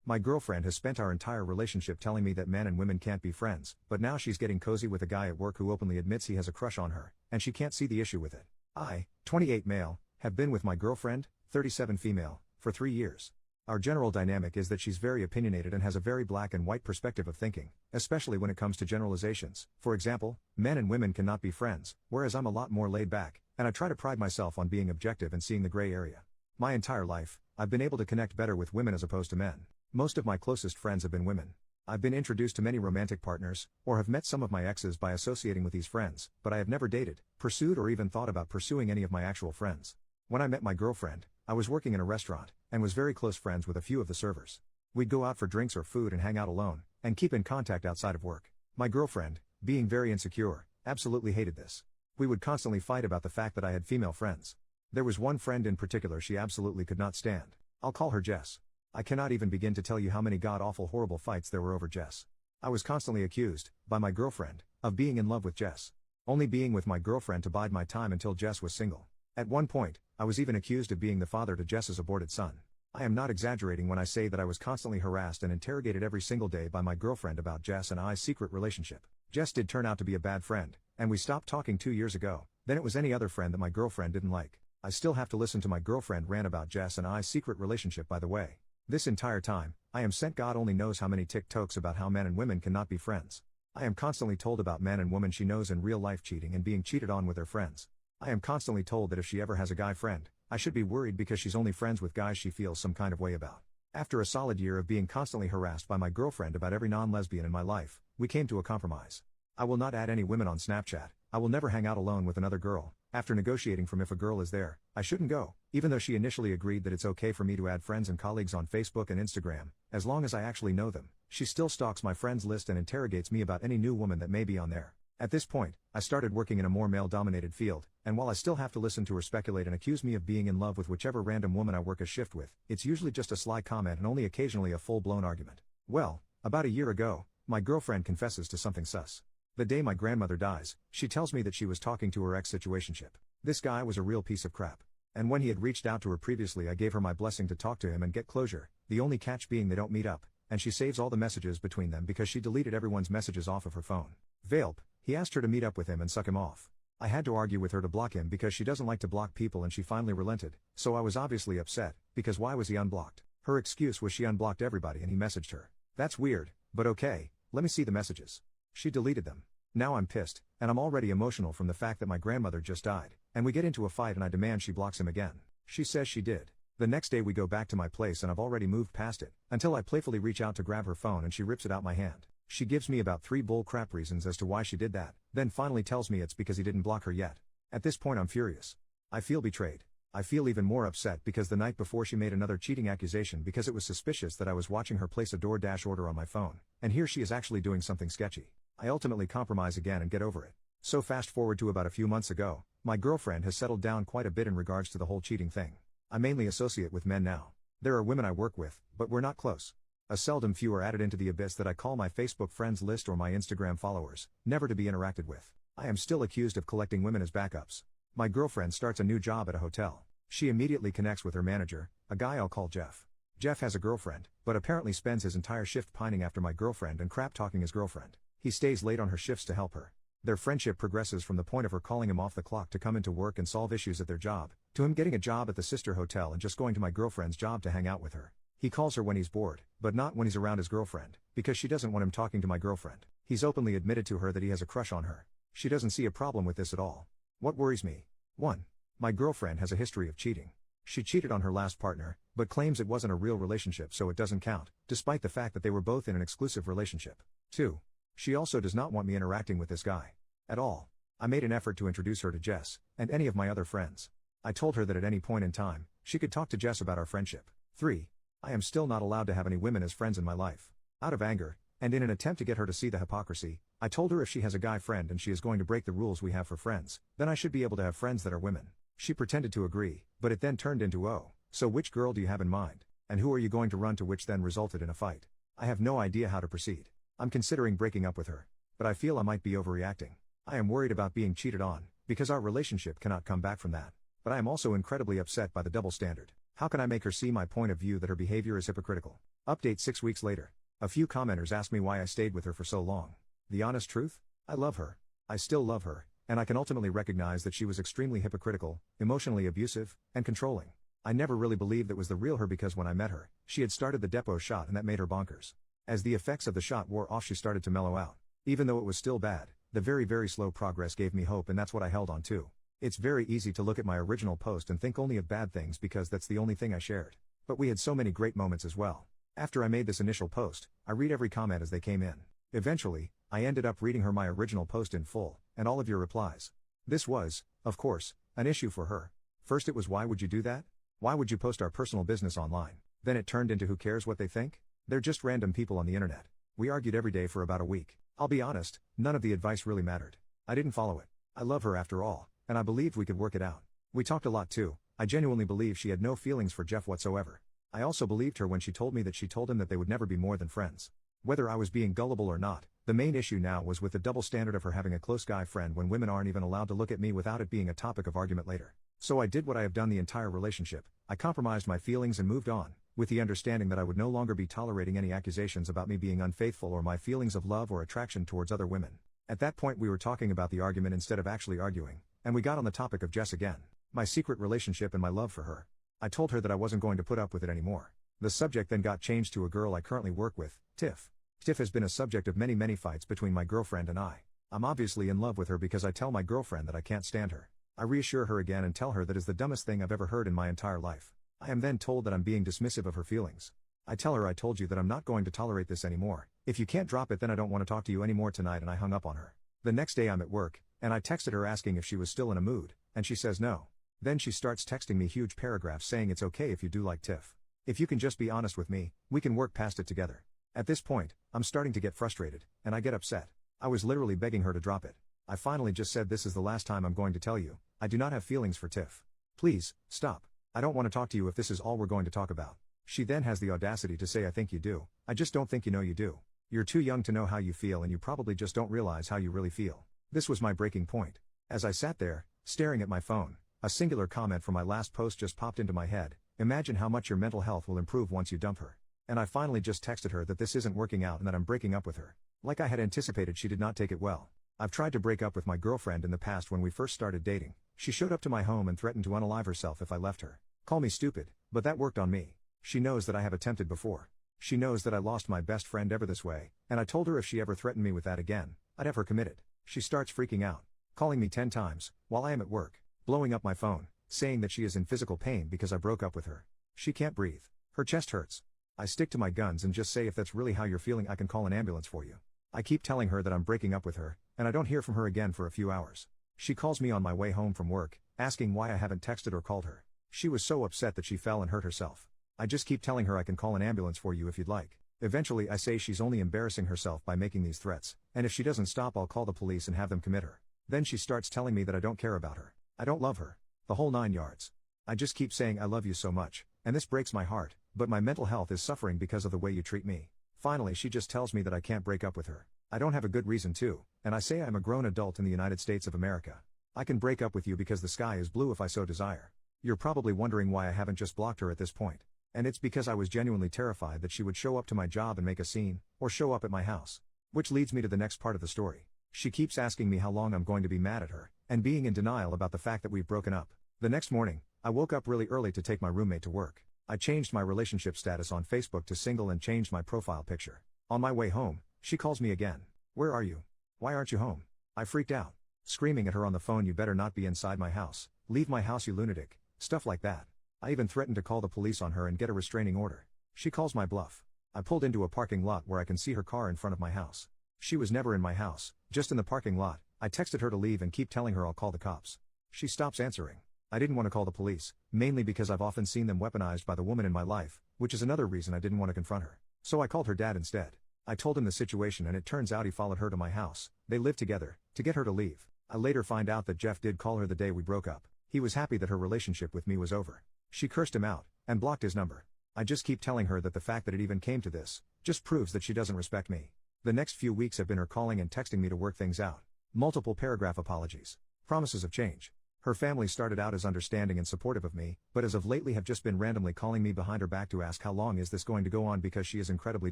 My girlfriend has spent our entire relationship telling me that men and women can't be friends, but now she's getting cozy with a guy at work who openly admits he has a crush on her, and she can't see the issue with it. I, 28 male, have been with my girlfriend, 37 female, for 3 years. Our general dynamic is that she's very opinionated and has a very black and white perspective of thinking, especially when it comes to generalizations. For example, men and women cannot be friends, whereas I'm a lot more laid back, and I try to pride myself on being objective and seeing the gray area. My entire life, I've been able to connect better with women as opposed to men. Most of my closest friends have been women. I've been introduced to many romantic partners, or have met some of my exes by associating with these friends, but I have never dated, pursued or even thought about pursuing any of my actual friends. When I met my girlfriend, I was working in a restaurant, and was very close friends with a few of the servers. We'd go out for drinks or food and hang out alone, and keep in contact outside of work. My girlfriend, being very insecure, absolutely hated this. We would constantly fight about the fact that I had female friends. There was one friend in particular she absolutely could not stand. I'll call her Jess. I cannot even begin to tell you how many god-awful horrible fights there were over Jess. I was constantly accused, by my girlfriend, of being in love with Jess. Only being with my girlfriend to bide my time until Jess was single. At one point, I was even accused of being the father to Jess's aborted son. I am not exaggerating when I say that I was constantly harassed and interrogated every single day by my girlfriend about Jess and I's secret relationship. Jess did turn out to be a bad friend, and we stopped talking 2 years ago. Then it was any other friend that my girlfriend didn't like. I still have to listen to my girlfriend rant about Jess and I's secret relationship, by the way. This entire time, I am sent God only knows how many TikToks about how men and women cannot be friends. I am constantly told about men and women she knows in real life cheating and being cheated on with their friends. I am constantly told that if she ever has a guy friend, I should be worried because she's only friends with guys she feels some kind of way about. After a solid year of being constantly harassed by my girlfriend about every non-lesbian in my life, we came to a compromise. I will not add any women on Snapchat, I will never hang out alone with another girl. After negotiating from if a girl is there, I shouldn't go, even though she initially agreed that it's okay for me to add friends and colleagues on Facebook and Instagram, as long as I actually know them. She still stalks my friends list and interrogates me about any new woman that may be on there. At this point, I started working in a more male-dominated field, and while I still have to listen to her speculate and accuse me of being in love with whichever random woman I work a shift with, it's usually just a sly comment and only occasionally a full-blown argument. Well, about a year ago, my girlfriend confesses to something sus. The day my grandmother dies, she tells me that she was talking to her ex-situationship. This guy was a real piece of crap. And when he had reached out to her previously, I gave her my blessing to talk to him and get closure, the only catch being they don't meet up, and she saves all the messages between them because she deleted everyone's messages off of her phone. Valp, he asked her to meet up with him and suck him off. I had to argue with her to block him because she doesn't like to block people, and she finally relented, so I was obviously upset, because why was he unblocked? Her excuse was she unblocked everybody and he messaged her. That's weird, but okay, let me see the messages. She deleted them. Now I'm pissed, and I'm already emotional from the fact that my grandmother just died, and we get into a fight and I demand she blocks him again. She says she did. The next day we go back to my place and I've already moved past it, until I playfully reach out to grab her phone and she rips it out my hand. She gives me about 3 bull crap reasons as to why she did that, then finally tells me it's because he didn't block her yet. At this point I'm furious. I feel betrayed. I feel even more upset because the night before she made another cheating accusation because it was suspicious that I was watching her place a DoorDash order on my phone, and here she is actually doing something sketchy. I ultimately compromise again and get over it. So fast forward to about a few months ago, my girlfriend has settled down quite a bit in regards to the whole cheating thing. I mainly associate with men now. There are women I work with, but we're not close. A seldom few are added into the abyss that I call my Facebook friends list or my Instagram followers, never to be interacted with. I am still accused of collecting women as backups. My girlfriend starts a new job at a hotel. She immediately connects with her manager, a guy I'll call Jeff. Jeff has a girlfriend, but apparently spends his entire shift pining after my girlfriend and crap talking his girlfriend. He stays late on her shifts to help her. Their friendship progresses from the point of her calling him off the clock to come into work and solve issues at their job, to him getting a job at the sister hotel and just going to my girlfriend's job to hang out with her. He calls her when he's bored, but not when he's around his girlfriend, because she doesn't want him talking to my girlfriend. He's openly admitted to her that he has a crush on her. She doesn't see a problem with this at all. What worries me? 1. My girlfriend has a history of cheating. She cheated on her last partner, but claims it wasn't a real relationship so it doesn't count, despite the fact that they were both in an exclusive relationship. 2. She also does not want me interacting with this guy. At all. I made an effort to introduce her to Jess, and any of my other friends. I told her that at any point in time, she could talk to Jess about our friendship. 3. I am still not allowed to have any women as friends in my life. Out of anger, and in an attempt to get her to see the hypocrisy, I told her if she has a guy friend and she is going to break the rules we have for friends, then I should be able to have friends that are women. She pretended to agree, but it then turned into oh, so which girl do you have in mind? And who are you going to run to, which then resulted in a fight. I have no idea how to proceed. I'm considering breaking up with her, but I feel I might be overreacting. I am worried about being cheated on, because our relationship cannot come back from that. But I am also incredibly upset by the double standard. How can I make her see my point of view that her behavior is hypocritical? Update 6 weeks later. A few commenters asked me why I stayed with her for so long. The honest truth? I love her. I still love her, and I can ultimately recognize that she was extremely hypocritical, emotionally abusive, and controlling. I never really believed that was the real her because when I met her, she had started the Depo shot and that made her bonkers. As the effects of the shot wore off, she started to mellow out. Even though it was still bad, the very slow progress gave me hope, and that's what I held on to. It's very easy to look at my original post and think only of bad things because that's the only thing I shared. But we had so many great moments as well. After I made this initial post, I read every comment as they came in. Eventually, I ended up reading her my original post in full, and all of your replies. This was, of course, an issue for her. First it was, why would you do that? Why would you post our personal business online? Then it turned into, who cares what they think? They're just random people on the internet. We argued every day for about a week. I'll be honest, none of the advice really mattered. I didn't follow it. I love her after all, and I believed we could work it out. We talked a lot too. I genuinely believe she had no feelings for Jeff whatsoever. I also believed her when she told me that she told him that they would never be more than friends. Whether I was being gullible or not, the main issue now was with the double standard of her having a close guy friend when women aren't even allowed to look at me without it being a topic of argument later. So I did what I have done the entire relationship. I compromised my feelings and moved on, with the understanding that I would no longer be tolerating any accusations about me being unfaithful or my feelings of love or attraction towards other women. At that point we were talking about the argument instead of actually arguing, and we got on the topic of Jess again, my secret relationship and my love for her. I told her that I wasn't going to put up with it anymore. The subject then got changed to a girl I currently work with, Tiff. Tiff has been a subject of many fights between my girlfriend and I. I'm obviously in love with her because I tell my girlfriend that I can't stand her. I reassure her again and tell her that is the dumbest thing I've ever heard in my entire life. I am then told that I'm being dismissive of her feelings. I tell her I told you that I'm not going to tolerate this anymore. If you can't drop it then I don't want to talk to you anymore tonight, and I hung up on her. The next day I'm at work, and I texted her asking if she was still in a mood, and she says no. Then she starts texting me huge paragraphs saying it's okay if you do like Tiff. If you can just be honest with me, we can work past it together. At this point, I'm starting to get frustrated, and I get upset. I was literally begging her to drop it. I finally just said, this is the last time I'm going to tell you, I do not have feelings for Tiff. Please, stop. I don't want to talk to you if this is all we're going to talk about. She then has the audacity to say, I think you do. I just don't think you know you do. You're too young to know how you feel, and you probably just don't realize how you really feel. This was my breaking point. As I sat there, staring at my phone, a singular comment from my last post just popped into my head. Imagine how much your mental health will improve once you dump her. And I finally just texted her that this isn't working out and that I'm breaking up with her. Like I had anticipated, she did not take it well. I've tried to break up with my girlfriend in the past. When we first started dating, she showed up to my home and threatened to unalive herself if I left her. Call me stupid, but that worked on me. She knows that I have attempted before. She knows that I lost my best friend ever this way, and I told her if she ever threatened me with that again, I'd have her committed. She starts freaking out, calling me 10 times, while I am at work, blowing up my phone, saying that she is in physical pain because I broke up with her. She can't breathe. Her chest hurts. I stick to my guns and just say, if that's really how you're feeling, I can call an ambulance for you. I keep telling her that I'm breaking up with her, and I don't hear from her again for a few hours. She calls me on my way home from work, asking why I haven't texted or called her. She was so upset that she fell and hurt herself. I just keep telling her I can call an ambulance for you if you'd like. Eventually I say she's only embarrassing herself by making these threats, and if she doesn't stop I'll call the police and have them commit her. Then she starts telling me that I don't care about her. I don't love her. The whole 9 yards. I just keep saying I love you so much, and this breaks my heart, but my mental health is suffering because of the way you treat me. Finally she just tells me that I can't break up with her. I don't have a good reason to, and I say I'm a grown adult in the United States of America. I can break up with you because the sky is blue if I so desire. You're probably wondering why I haven't just blocked her at this point. And it's because I was genuinely terrified that she would show up to my job and make a scene, or show up at my house. Which leads me to the next part of the story. She keeps asking me how long I'm going to be mad at her, and being in denial about the fact that we've broken up. The next morning, I woke up really early to take my roommate to work. I changed my relationship status on Facebook to single and changed my profile picture. On my way home, she calls me again. Where are you? Why aren't you home? I freaked out, screaming at her on the phone, you better not be inside my house. Leave my house, you lunatic. Stuff like that. I even threatened to call the police on her and get a restraining order. She calls my bluff. I pulled into a parking lot where I can see her car in front of my house. She was never in my house, just in the parking lot. I texted her to leave and keep telling her I'll call the cops. She stops answering. I didn't want to call the police, mainly because I've often seen them weaponized by the woman in my life, which is another reason I didn't want to confront her. So I called her dad instead. I told him the situation and it turns out he followed her to my house. They lived together, to get her to leave. I later find out that Jeff did call her the day we broke up. He was happy that her relationship with me was over. She cursed him out, and blocked his number. I just keep telling her that the fact that it even came to this, just proves that she doesn't respect me. The next few weeks have been her calling and texting me to work things out. Multiple paragraph apologies. Promises of change. Her family started out as understanding and supportive of me, but as of lately have just been randomly calling me behind her back to ask how long is this going to go on because she is incredibly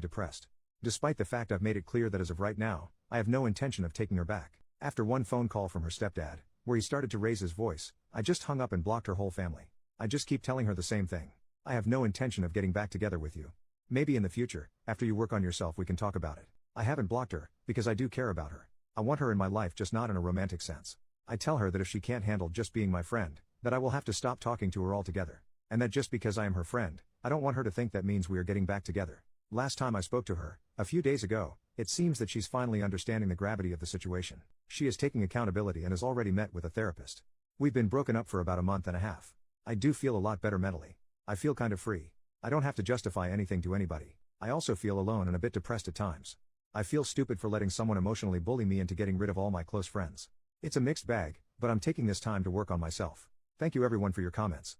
depressed. Despite the fact I've made it clear that as of right now, I have no intention of taking her back. After one phone call from her stepdad, where he started to raise his voice, I just hung up and blocked her whole family. I just keep telling her the same thing. I have no intention of getting back together with you. Maybe in the future, after you work on yourself we can talk about it. I haven't blocked her, because I do care about her. I want her in my life, just not in a romantic sense. I tell her that if she can't handle just being my friend, that I will have to stop talking to her altogether. And that just because I am her friend, I don't want her to think that means we are getting back together. Last time I spoke to her, a few days ago, it seems that she's finally understanding the gravity of the situation. She is taking accountability and has already met with a therapist. We've been broken up for about a month and a half. I do feel a lot better mentally. I feel kind of free. I don't have to justify anything to anybody. I also feel alone and a bit depressed at times. I feel stupid for letting someone emotionally bully me into getting rid of all my close friends. It's a mixed bag, but I'm taking this time to work on myself. Thank you everyone for your comments.